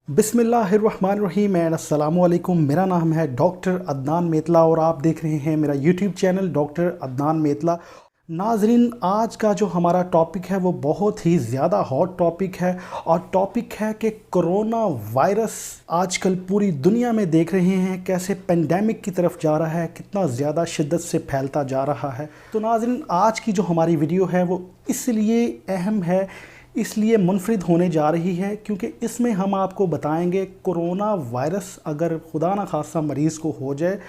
बिस्मिल्लाहिर्रहमानिर्रहीम एंड अस्सलाम वालेकुम। मेरा नाम है डॉक्टर अदनान मेतला और आप देख रहे हैं मेरा यूट्यूब चैनल डॉक्टर अदनान मेतला। नाजरीन, आज का जो हमारा टॉपिक है वो बहुत ही ज़्यादा हॉट टॉपिक है और टॉपिक है कि कोरोना वायरस आजकल पूरी दुनिया में देख रहे हैं कैसे पेंडेमिक की तरफ जा रहा है, कितना ज़्यादा शिद्दत से फैलता जा रहा है। तो नाजरीन, आज की जो हमारी वीडियो है वो इसलिए अहम है, इसलिए मुनफरिद होने जा रही है क्योंकि इसमें हम आपको बताएंगे कोरोना वायरस अगर खुदा ना खास्ता मरीज़ को हो जाए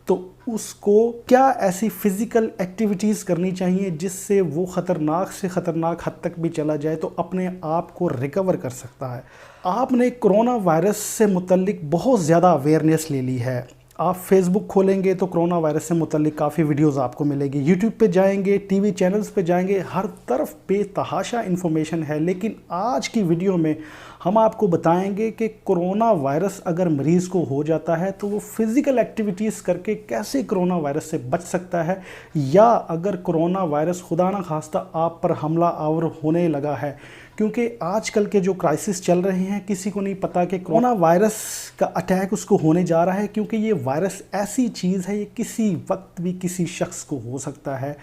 तो उसको क्या ऐसी फ़िज़िकल एक्टिविटीज़ करनी चाहिए जिससे वो ख़तरनाक से ख़तरनाक हद तक भी चला जाए तो अपने आप को रिकवर कर सकता है। आपने कोरोना वायरस से मुतल्लिक बहुत ज़्यादा अवेयरनेस ले ली है। आप फेसबुक खोलेंगे तो कोरोना वायरस से मुतल्लिक काफ़ी वीडियोस आपको मिलेगी, यूट्यूब पे जाएंगे, टीवी चैनल्स पे जाएंगे, हर तरफ बेतहाशा इन्फॉर्मेशन है। लेकिन आज की वीडियो में हम आपको बताएंगे कि कोरोना वायरस अगर मरीज़ को हो जाता है तो वो फिज़िकल एक्टिविटीज़ करके कैसे कोरोना वायरस से बच सकता है, या अगर कोरोना वायरस खुदा ना खास्ता आप पर हमला आवर होने लगा है, क्योंकि आजकल के जो क्राइसिस चल रहे हैं किसी को नहीं पता कि कोरोना वायरस का अटैक उसको होने जा रहा है, क्योंकि ये वायरस ऐसी चीज़ है ये किसी वक्त भी किसी शख्स को हो सकता है।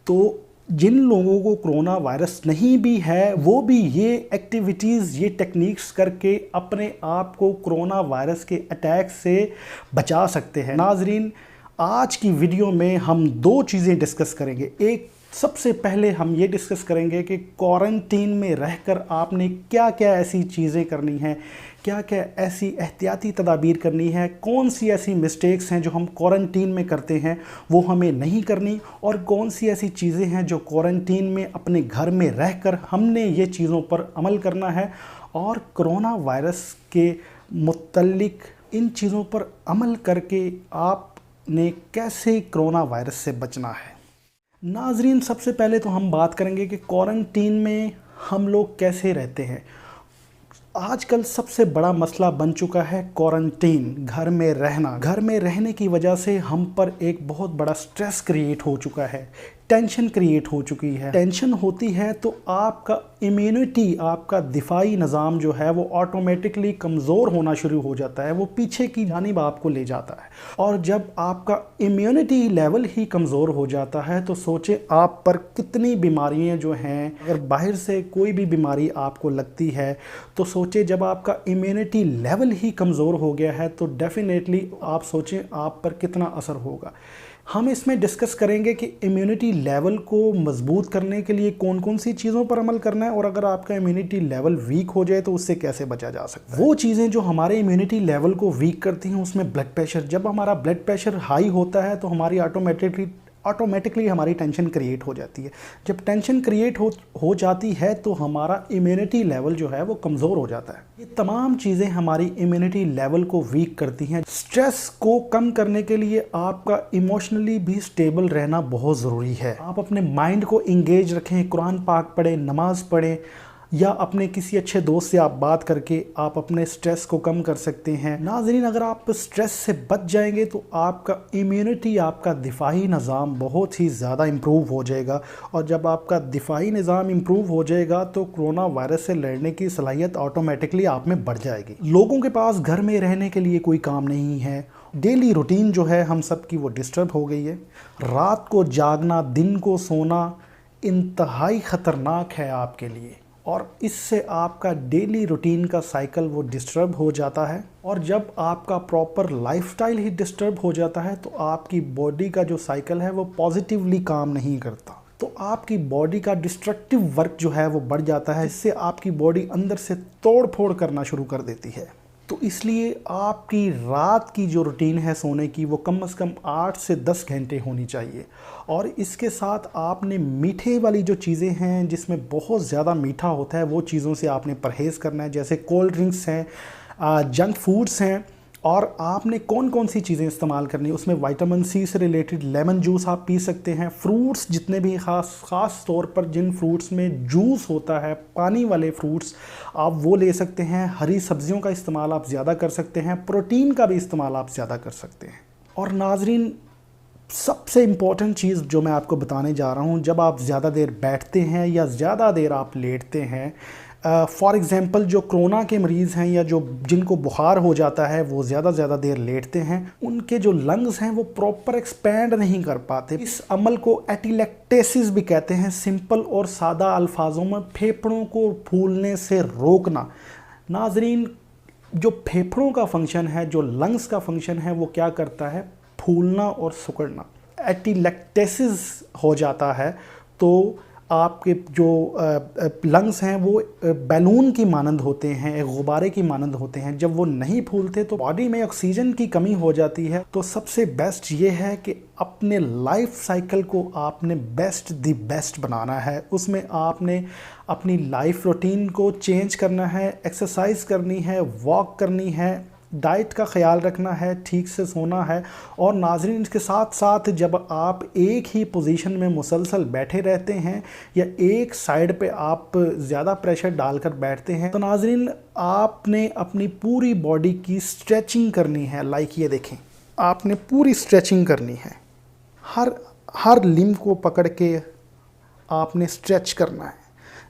तो जिन लोगों को कोरोना वायरस नहीं भी है वो भी ये एक्टिविटीज़, ये टेक्निक्स करके अपने आप को कोरोना वायरस के अटैक से बचा सकते हैं। नाजरीन, आज की वीडियो में हम दो चीज़ें डिस्कस करेंगे। एक, सबसे पहले हम ये डिस्कस करेंगे कि क्वारंटीन में रहकर आपने क्या क्या ऐसी चीज़ें करनी हैं, क्या क्या ऐसी एहतियाती तदाबीर करनी है, कौन सी ऐसी मिस्टेक्स हैं जो हम क्वारंटीन में करते हैं वो हमें नहीं करनी, और कौन सी ऐसी चीज़ें हैं जो क्वारंटीन में अपने घर में रहकर हमने ये चीज़ों पर अमल करना है, और कोरोना वायरस के मुतल्लिक इन चीज़ों पर अमल करके आपने कैसे कोरोना वायरस से बचना है। नाजरीन, सबसे पहले तो हम बात करेंगे कि क्वारंटीन में हम लोग कैसे रहते हैं। आजकल सबसे बड़ा मसला बन चुका है क्वारंटीन, घर में रहना। घर में रहने की वजह से हम पर एक बहुत बड़ा स्ट्रेस क्रिएट हो चुका है, टेंशन क्रिएट हो चुकी है। टेंशन होती है तो आपका इम्यूनिटी, आपका दिफाई निज़ाम जो है वो ऑटोमेटिकली कमज़ोर होना शुरू हो जाता है, वो पीछे की जानिब आपको ले जाता है। और जब आपका इम्यूनिटी लेवल ही कमज़ोर हो जाता है तो सोचें आप पर कितनी बीमारियां जो हैं, अगर बाहर से कोई भी बीमारी आपको लगती है तो सोचें जब आपका इम्यूनिटी लेवल ही कमज़ोर हो गया है तो डेफिनेटली आप सोचें आप पर कितना असर होगा। हम इसमें डिस्कस करेंगे कि इम्यूनिटी लेवल को मजबूत करने के लिए कौन कौन सी चीज़ों पर अमल करना है, और अगर आपका इम्यूनिटी लेवल वीक हो जाए तो उससे कैसे बचा जा सकता है। वो चीज़ें जो हमारे इम्यूनिटी लेवल को वीक करती हैं उसमें ब्लड प्रेशर, जब हमारा ब्लड प्रेशर हाई होता है तो हमारी ऑटोमेटिकली हमारी टेंशन क्रिएट हो जाती है। जब टेंशन क्रिएट हो जाती है तो हमारा इम्यूनिटी लेवल जो है वो कमज़ोर हो जाता है। ये तमाम चीज़ें हमारी इम्यूनिटी लेवल को वीक करती हैं। स्ट्रेस को कम करने के लिए आपका इमोशनली भी स्टेबल रहना बहुत ज़रूरी है। आप अपने माइंड को इंगेज रखें, कुरान पाक पढ़ें, नमाज़ पढ़ें, या अपने किसी अच्छे दोस्त से आप बात करके आप अपने स्ट्रेस को कम कर सकते हैं। नाज़रीन, अगर आप स्ट्रेस से बच जाएंगे तो आपका इम्यूनिटी, आपका दिफाई निज़ाम बहुत ही ज़्यादा इम्प्रूव हो जाएगा, और जब आपका दिफाई निज़ाम इम्प्रूव हो जाएगा तो कोरोना वायरस से लड़ने की सलाहियत ऑटोमेटिकली आप में बढ़ जाएगी। लोगों के पास घर में रहने के लिए कोई काम नहीं है, डेली रूटीन जो है हम सब की वो डिस्टर्ब हो गई है। रात को जागना, दिन को सोना इंतहाई ख़तरनाक है आपके लिए, और इससे आपका डेली रूटीन का साइकिल वो डिस्टर्ब हो जाता है। और जब आपका प्रॉपर लाइफस्टाइल ही डिस्टर्ब हो जाता है तो आपकी बॉडी का जो साइकिल है वो पॉजिटिवली काम नहीं करता, तो आपकी बॉडी का डिस्ट्रक्टिव वर्क जो है वो बढ़ जाता है। इससे आपकी बॉडी अंदर से तोड़ फोड़ करना शुरू कर देती है। तो इसलिए आपकी रात की जो रूटीन है सोने की वो कम से कम 8 से 10 घंटे होनी चाहिए। और इसके साथ आपने मीठे वाली जो चीज़ें हैं जिसमें बहुत ज़्यादा मीठा होता है वो चीज़ों से आपने परहेज़ करना है, जैसे कोल्ड ड्रिंक्स हैं, जंक फूड्स हैं। और आपने कौन कौन सी चीज़ें इस्तेमाल करनी है उसमें विटामिन सी से रिलेटेड लेमन जूस आप पी सकते हैं। फ्रूट्स जितने भी ख़ास तौर पर जिन फ्रूट्स में जूस होता है, पानी वाले फ्रूट्स आप वो ले सकते हैं। हरी सब्जियों का इस्तेमाल आप ज़्यादा कर सकते हैं, प्रोटीन का भी इस्तेमाल आप ज़्यादा कर सकते हैं। और नाजरीन, सबसे इम्पॉर्टेंट चीज़ जो मैं आपको बताने जा रहा हूँ, जब आप ज़्यादा देर बैठते हैं या ज़्यादा देर आप लेटते हैं, फॉर एग्ज़ाम्पल जो कोरोना के मरीज़ हैं या जो जिनको बुखार हो जाता है वो ज़्यादा देर लेटते हैं, उनके जो लंग्स हैं वो प्रॉपर एक्सपैंड नहीं कर पाते। इस अमल को एटिलेक्टेसिस भी कहते हैं। सिंपल और सादा अल्फाजों में फेफड़ों को फूलने से रोकना। नाजरीन, जो फेफड़ों का फंक्शन है, जो लंग्स का फंक्शन है, वो क्या करता है? फूलना और सिकुड़ना। एटिलेक्टेसिस हो जाता है तो आपके जो लंग्स हैं वो बैलून की मानंद होते हैं, एक गुब्बारे की मानंद होते हैं। जब वो नहीं फूलते तो बॉडी में ऑक्सीजन की कमी हो जाती है। तो सबसे बेस्ट ये है कि अपने लाइफ साइकिल को आपने बेस्ट बनाना है। उसमें आपने अपनी लाइफ रूटीन को चेंज करना है, एक्सरसाइज करनी है, वॉक करनी है, डाइट का ख्याल रखना है, ठीक से सोना है। और नाज़रीन, इसके साथ साथ जब आप एक ही पोजीशन में मुसलसल बैठे रहते हैं या एक साइड पे आप ज़्यादा प्रेशर डालकर बैठते हैं तो नाज़रीन आपने अपनी पूरी बॉडी की स्ट्रेचिंग करनी है। लाइक ये देखें, आपने पूरी स्ट्रेचिंग करनी है। हर लिम्ब को पकड़ के आपने स्ट्रेच करना है।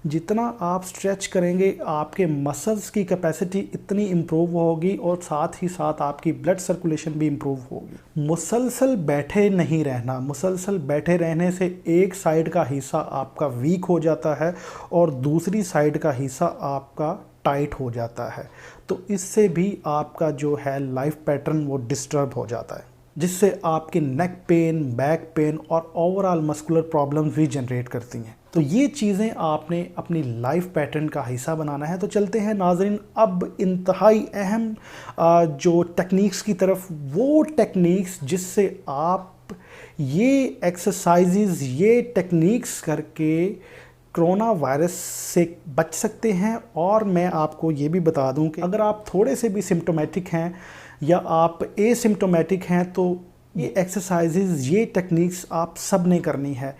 जितना आप स्ट्रेच करेंगे आपके मसल्स की कैपेसिटी इतनी इम्प्रूव होगी और साथ ही साथ आपकी ब्लड सर्कुलेशन भी इम्प्रूव होगी। मुसलसल बैठे नहीं रहना। मुसलसल बैठे रहने से एक साइड का हिस्सा आपका वीक हो जाता है और दूसरी साइड का हिस्सा आपका टाइट हो जाता है। तो इससे भी आपका जो है लाइफ पैटर्न वो डिस्टर्ब हो जाता है, जिससे आपके नेक पेन, बैक पेन और ओवरऑल मस्कुलर प्रॉब्लम्स भी जनरेट करती हैं। तो ये चीज़ें आपने अपनी लाइफ पैटर्न का हिस्सा बनाना है। तो चलते हैं नाज़रीन अब इंतहाई अहम जो टेक्निक्स की तरफ, वो टेक्निक्स जिससे आप ये एक्सरसाइजेज़, ये टेक्निक्स करके कोरोना वायरस से बच सकते हैं। और मैं आपको ये भी बता दूं कि अगर आप थोड़े से भी सिम्टोमेटिक हैं या आप एसिम्टोमेटिक हैं तो ये एक्सरसाइजेज़, ये टेक्निक्स आप सब ने करनी है।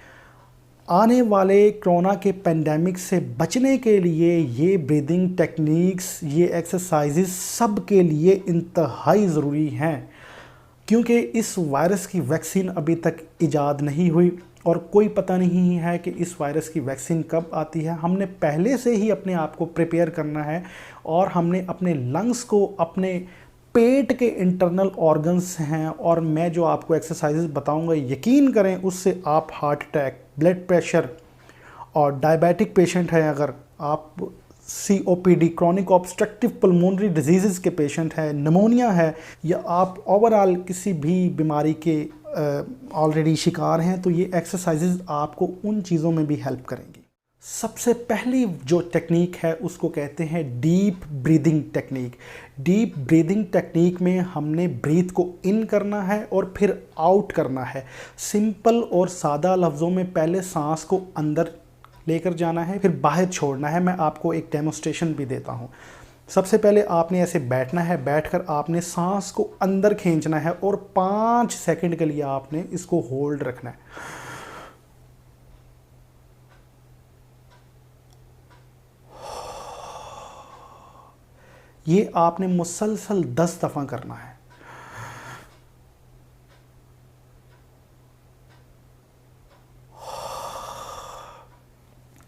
आने वाले कोरोना के पेंडेमिक से बचने के लिए ये ब्रीदिंग टेक्निक्स, ये एक्सरसाइजेज़ सब के लिए इंतहाई ज़रूरी हैं, क्योंकि इस वायरस की वैक्सीन अभी तक इजाद नहीं हुई और कोई पता नहीं है कि इस वायरस की वैक्सीन कब आती है। हमने पहले से ही अपने आप को प्रिपेयर करना है और हमने अपने लंग्स को, अपने पेट के इंटरनल ऑर्गन्स हैं और मैं जो आपको एक्सरसाइजेस बताऊंगा, यकीन करें उससे आप हार्ट अटैक, ब्लड प्रेशर और डायबिटिक पेशेंट हैं, अगर आप COPD, chronic obstructive pulmonary disease के पेशेंट हैं, निमोनिया है, या आप ओवरऑल किसी भी बीमारी के ऑलरेडी शिकार हैं, तो ये एक्सरसाइजेज आपको उन चीज़ों में भी हेल्प करेंगी। सबसे पहली जो टेक्निक है उसको कहते हैं deep breathing technique. Deep breathing technique में हमने ब्रीथ को इन करना है और फिर आउट करना है। सिंपल और सादा लफ्ज़ों में पहले सांस को अंदर लेकर जाना है, फिर बाहर छोड़ना है। मैं आपको एक डेमोस्ट्रेशन भी देता हूँ। सबसे पहले आपने ऐसे बैठना है, बैठकर आपने सांस को अंदर खींचना है और 5 सेकंड के लिए आपने इसको होल्ड रखना है। ये आपने मुसलसल 10 दफ़ा करना है।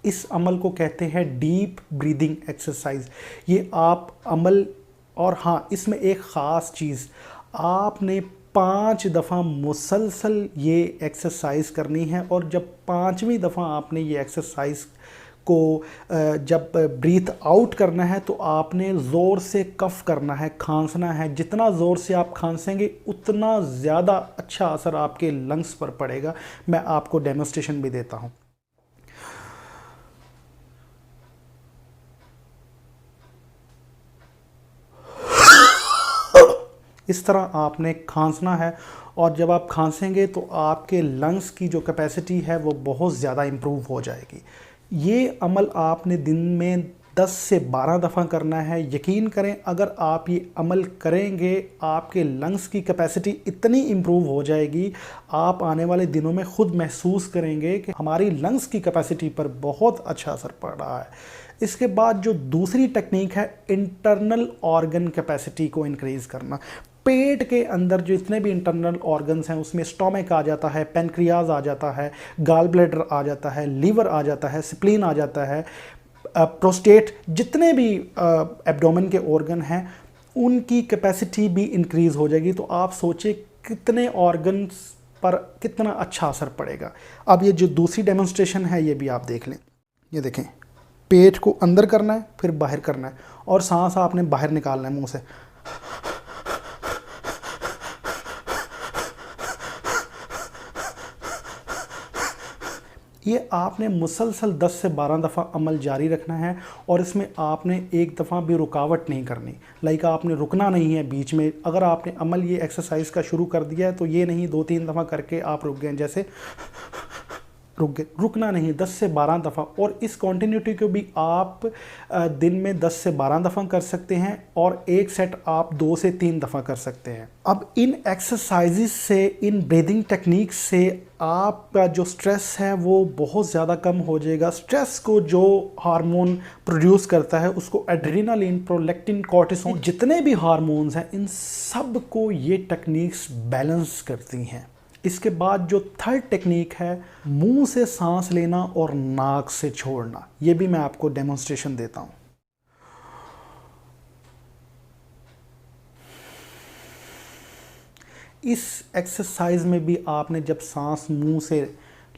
इस अमल को कहते हैं डीप ब्रीदिंग एक्सरसाइज। ये आप अमल, और हाँ, इसमें एक ख़ास चीज़, आपने 5 दफ़ा मुसलसल ये एक्सरसाइज करनी है और जब 5वीं दफ़ा आपने ये एक्सरसाइज को जब ब्रीथ आउट करना है तो आपने ज़ोर से कफ करना है, खांसना है। जितना ज़ोर से आप खांसेंगे उतना ज़्यादा अच्छा असर आपके लंग्स पर पड़ेगा। मैं आपको डेमोस्ट्रेशन भी देता हूँ। इस तरह आपने खांसना है और जब आप खांसेंगे तो आपके लंग्स की जो कैपेसिटी है वो बहुत ज़्यादा इम्प्रूव हो जाएगी। ये अमल आपने दिन में 10 से 12 दफ़ा करना है। यकीन करें, अगर आप ये अमल करेंगे आपके लंग्स की कैपेसिटी इतनी इम्प्रूव हो जाएगी, आप आने वाले दिनों में ख़ुद महसूस करेंगे कि हमारी लंग्स की कैपेसिटी पर बहुत अच्छा असर पड़ रहा है। इसके बाद जो दूसरी टेक्निक है, इंटरनल ऑर्गन कैपेसिटी को इंक्रीज़ करना। पेट के अंदर जो इतने भी इंटरनल ऑर्गन्स हैं उसमें स्टोमक आ जाता है, पेनक्रियाज आ जाता है, गॉल ब्लैडर आ जाता है, लीवर आ जाता है, स्प्लीन आ जाता है, प्रोस्टेट, जितने भी एब्डोमेन के ऑर्गन हैं उनकी कैपेसिटी भी इंक्रीज़ हो जाएगी। तो आप सोचें कितने ऑर्गन्स पर कितना अच्छा असर पड़ेगा। अब ये जो दूसरी डेमोन्स्ट्रेशन है ये भी आप देख लें। ये देखें, पेट को अंदर करना है फिर बाहर करना है और सांस आपने बाहर निकालना है मुंह से। ये आपने मुसलसल 10 से 12 दफ़ा अमल जारी रखना है और इसमें आपने एक दफ़ा भी रुकावट नहीं करनी। लाइक आपने रुकना नहीं है बीच में। अगर आपने अमल ये एक्सरसाइज का शुरू कर दिया है तो ये नहीं 2-3 दफ़ा करके आप रुक गए, जैसे रुक गए, रुकना नहीं, 10 से 12 दफ़ा। और इस कॉन्टीन्यूटी को भी आप दिन में 10 से 12 दफ़ा कर सकते हैं और एक सेट आप 2 से 3 दफ़ा कर सकते हैं। अब इन एक्सरसाइजेस से, इन ब्रीदिंग टेक्निक्स से आपका जो स्ट्रेस है वो बहुत ज़्यादा कम हो जाएगा। स्ट्रेस को जो हार्मोन प्रोड्यूस करता है उसको एड्रेनालिन, प्रोलैक्टिन, कॉर्टिसोल, जितने भी हार्मोन्स हैं इन सब को ये टेक्निक्स बैलेंस करती हैं। इसके बाद जो थर्ड टेक्निक है, मुंह से सांस लेना और नाक से छोड़ना, ये भी मैं आपको डेमोन्स्ट्रेशन देता हूं। इस एक्सरसाइज में भी आपने जब सांस मुंह से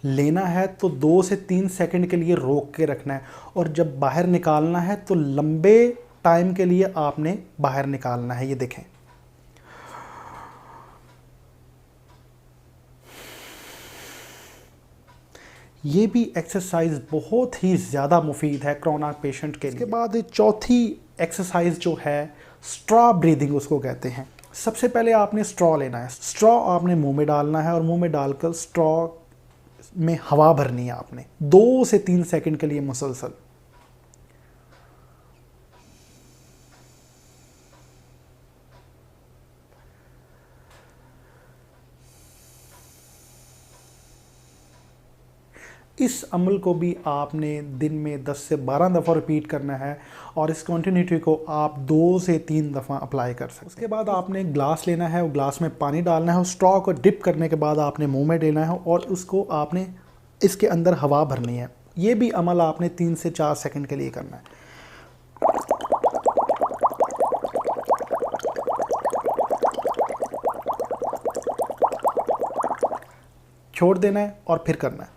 लेना है तो 2 से 3 सेकंड के लिए रोक के रखना है और जब बाहर निकालना है तो लंबे टाइम के लिए आपने बाहर निकालना है। ये देखें, ये भी एक्सरसाइज बहुत ही ज़्यादा मुफीद है कोरोना पेशेंट के लिए। इसके बाद चौथी एक्सरसाइज जो है स्ट्रॉ ब्रीदिंग उसको कहते हैं। सबसे पहले आपने स्ट्रॉ लेना है, स्ट्रॉ आपने मुंह में डालना है और मुंह में डालकर स्ट्रॉ में हवा भरनी है आपने 2 से 3 सेकंड के लिए मुसलसल। इस अमल को भी आपने दिन में 10 से 12 दफ़ा रिपीट करना है और इस कॉन्टीन्यूटी को आप 2 से 3 दफ़ा अप्लाई कर सकते हैं। उसके बाद आपने ग्लास लेना है और ग्लास में पानी डालना है और स्ट्रॉ को डिप करने के बाद आपने मुंह में लेना है और उसको आपने इसके अंदर हवा भरनी है। ये भी अमल आपने 3 से 4 सेकंड के लिए करना है। छोड़ देना है और फिर करना है।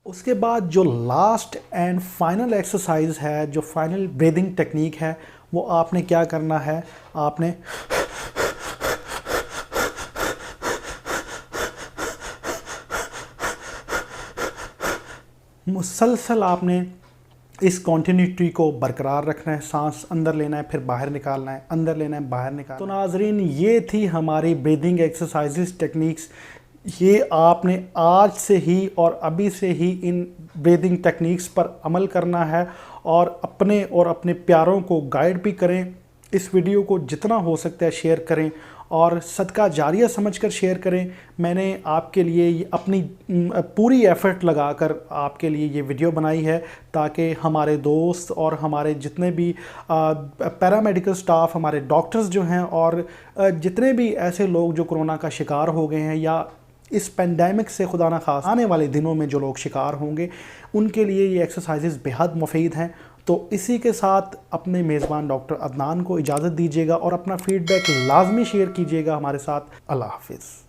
उसके बाद जो लास्ट एंड फाइनल एक्सरसाइज है, जो फाइनल ब्रीदिंग टेक्निक है, वो आपने क्या करना है, आपने मुसलसल आपने इस कॉन्टीन्यूटी को बरकरार रखना है। सांस अंदर लेना है फिर बाहर निकालना है, अंदर लेना है बाहर निकालना है। तो नाजरीन, ये थी हमारी ब्रीदिंग एक्सरसाइजेस टेक्निक्स। ये आपने आज से ही और अभी से ही इन ब्रीदिंग टेक्निक्स पर अमल करना है और अपने प्यारों को गाइड भी करें। इस वीडियो को जितना हो सकता है शेयर करें और सदका जारिया समझकर शेयर करें। मैंने आपके लिए अपनी पूरी एफ़र्ट लगाकर आपके लिए ये वीडियो बनाई है ताकि हमारे दोस्त और हमारे जितने भी पैरामेडिकल स्टाफ, हमारे डॉक्टर्स जो हैं और जितने भी ऐसे लोग जो कोरोना का शिकार हो गए हैं या इस पेंडेमिक से खुदा ना खास आने वाले दिनों में जो लोग शिकार होंगे, उनके लिए ये एक्सरसाइजेस बेहद मुफीद हैं। तो इसी के साथ अपने मेज़बान डॉक्टर अदनान को इजाज़त दीजिएगा और अपना फ़ीडबैक लाजमी शेयर कीजिएगा हमारे साथ। अल्लाह हाफ़िज़।